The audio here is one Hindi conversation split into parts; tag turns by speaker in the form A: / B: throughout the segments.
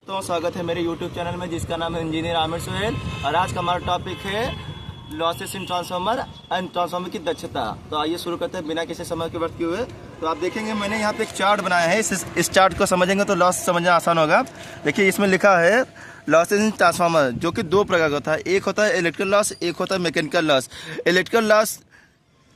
A: तो स्वागत है मेरे YouTube चैनल में जिसका नाम है इंजीनियर आमिर सोहेल। और आज का हमारा टॉपिक है losses in transformer and transformer की दक्षता। तो आइए शुरू करते हैं बिना किसी समय के व्यर्थ किए हुए। तो आप देखेंगे मैंने यहाँ पे एक चार्ट बनाया है। इस चार्ट को समझेंगे तो लॉस समझना आसान होगा। देखिए इसमें लिखा है लॉसेस इन ट्रांसफार्मर, जो कि दो प्रकार का होता है। एक होता है इलेक्ट्रिकल लॉस, एक होता है मैकेनिकल लॉस। इलेक्ट्रिकल लॉस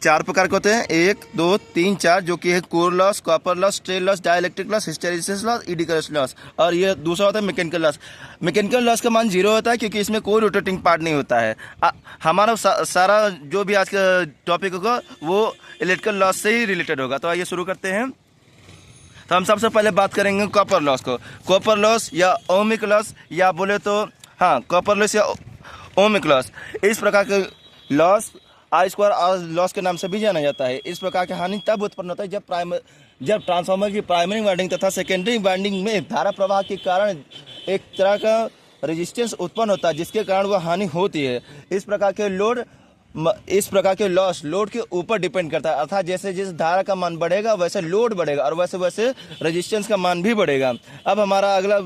A: चार प्रकार के होते हैं, 1, 2, 3, 4, जो कि है core loss, copper loss, stray loss, dielectric loss, hysteresis loss, eddy current loss. और ये दूसरा होता है मैकेनिकल लॉस। मैकेनिकल लॉस का मान 0 होता है क्योंकि इसमें कोई रोटेटिंग पार्ट नहीं होता है। हमारा सारा जो भी आज का टॉपिक होगा वो इलेक्ट्रिकल लॉस से ही रिलेटेड होगा। तो आइए शुरू करते हैं। तो हम सबसे पहले बात करेंगे कॉपर लॉस को। कॉपर लॉस या ओमिक लॉस, या बोले तो हाँ कॉपर लॉस या ओमिक लॉस, इस प्रकार के loss I square R loss के नाम से भी जाना जाता है। इस प्रकार की हानि तब उत्पन्न होता है जब ट्रांसफार्मर की प्राइमरी वाइंडिंग तथा सेकेंडरी वाइंडिंग में धारा प्रवाह के कारण एक तरह का रेजिस्टेंस उत्पन्न होता है, जिसके कारण वह हानि होती है। इस प्रकार के लॉस लोड के ऊपर डिपेंड करता है, अर्थात जैसे जैसे धारा का मान बढ़ेगा वैसे लोड बढ़ेगा और वैसे वैसे रेजिस्टेंस का मान भी बढ़ेगा। अब हमारा अगला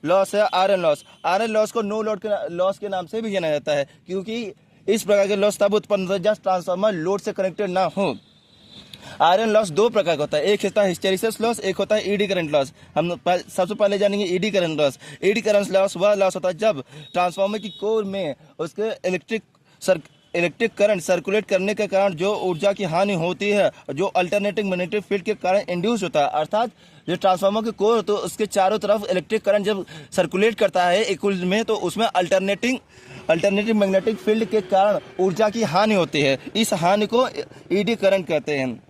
A: लॉस है आयरन लॉस। आयरन लॉस को नो लोड के लॉस के नाम से भी जाना जाता है, क्योंकि इस प्रकार के लॉस तब उत्पन्न होता है जब ट्रांसफार्मर लोड से कनेक्टेड ना हो। आयरन लॉस दो प्रकार का होता है, एक होता है हिस्टेरिसिस लॉस, एक होता है ईडी करंट लॉस। हम सबसे पहले जानेंगे eddy current loss. Eddy current loss वह लॉस होता है जब ट्रांसफार्मर की कोर में उसके इलेक्ट्रिक करंट सर्कुलेट करने के कारण जो ऊर्जा की हानि होती है, जो अल्टरनेटिंग मैग्नेटिक फील्ड के कारण इंड्यूस होता है। अर्थात जो ट्रांसफार्मर की कोर तो उसके चारों तरफ इलेक्ट्रिक करंट जब सर्कुलेट करता है इक्वल में, तो उसमें अल्टरनेटिव मैग्नेटिक फील्ड के कारण ऊर्जा की हानि होती है। इस हानि को ईडी करंट कहते हैं।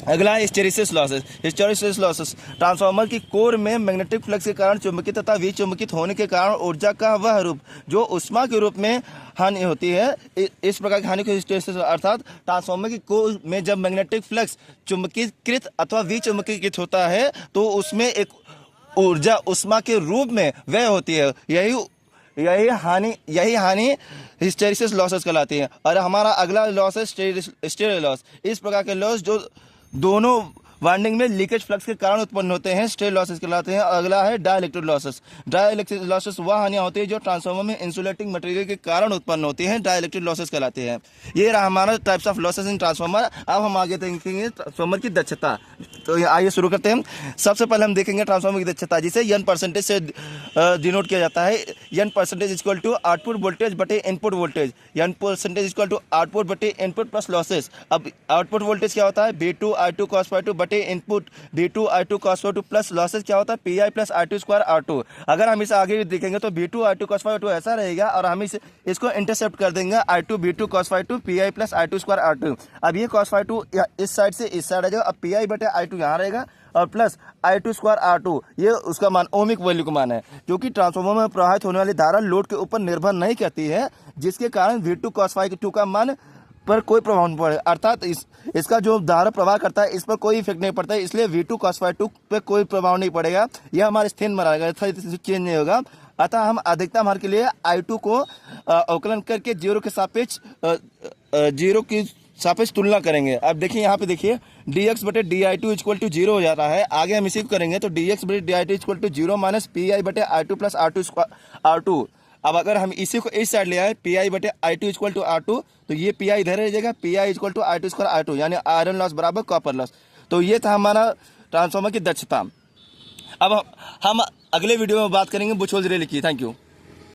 A: अगला है hysteresis losses. Hysteresis losses transformer की कोर में मैग्नेटिक फ्लक्स के कारण चुंबकित तथा विचुंबकित होने के कारण ऊर्जा का वह रूप जो उष्मा के रूप में हानि होती है, इस प्रकार की हानि को हिस्टेरिसिस, अर्थात ट्रांसफार्मर की कोर में जब मैग्नेटिक फ्लक्स चुंबकीकृत अथवा विचुंबकीकृत होता है तो उसमें एक ऊर्जा उष्मा के रूप में व्यय होती है। यही हानि हिस्टेरिसिस लॉसेस कहलाती है। और हमारा अगला लॉस है स्टेरिक लॉस। इस प्रकार के लॉस जो दोनों वाइंडिंग में लीकेज फ्लक्स के कारण उत्पन्न होते हैं स्टेरिक लॉसेस कहलाते हैं। अगला है डाइलेक्ट्रिक लॉसेस। डाइलेक्ट्रिक लॉसेस वह हानियां होती है जो ट्रांसफार्मर में इंसुलेटिंग मटेरियल के कारण उत्पन्न होती हैं, डाइलेक्ट्रिक लॉसेस कहलाते हैं। ये रहा हमारा types of losses in transformer. अब हम आगे देखेंगे ट्रांसफार्मर की दक्षता। तो आइए शुरू करते हैं। सबसे पहले हम देखेंगे ट्रांसफार्मर की दक्षता, जिसे n% से डिनोट किया जाता है। n% equal to output voltage बटे input voltage. n% equal to output बटे इनपुट प्लस लॉसेस। अब आउटपुट वोल्टेज क्या होता है? V2 I2 cos ∅2 बटे input V2 I2 cos ∅2 plus losses क्या होता है? PI plus I2 square R2। अगर हम इसे आगे देखेंगे तो V2 I2 cos ∅2 ऐसा रहेगा और हम इसको इंटरसेप्ट कर देंगे I2 V2 cos ∅2 PI plus I2 square R2। अब ये cos ∅2 इस साइड से इस साइड आ जाएगा। अब PI बटे I2 यहाँ रहेगा और प्लस I2 स्क्वायर R2, ये उसका मान ओमिक वैल्यू का मान है, जो कि ट्रांसफार्मर में प्रवाहित होने वाली धारा लोड के ऊपर निर्भर नहीं करती है, जिसके कारण V2 cos ∅2 का मान पर कोई प्रभाव नहीं पड़ेगा। अर्थात इसका जो धारा प्रवाह करता है इस पर कोई इफेक्ट नहीं पड़ता है, इसलिए V2 cos ∅2 पे कोई प्रभाव नहीं पड़ेगा। यह हमारे स्थिर में रहेगा, चेंज नहीं होगा। अतः हम अधिकतम हर के लिए I2 को अवकलन करके जीरो की सापेक्ष तुलना करेंगे। अब देखिए यहाँ पे देखिए dx बटे di2 इक्वल टू 0 हो जाता है। आगे हम इसी को करेंगे तो dx बटे di2 equal to 0 minus PI बटे I2 प्लस R2। अब अगर हम इसी को इस साइड ले आए PI बटे I2 इक्वल टू R2, तो ये PI इधर रह जाएगा, PI equal to I2 square R2, यानी आयरन लॉस बराबर कॉपर लॉस। तो ये था हमारा ट्रांसफार्मर की दक्षता। अब हम अगले वीडियो में बात करेंगे बुचोल रिले की। Thank you.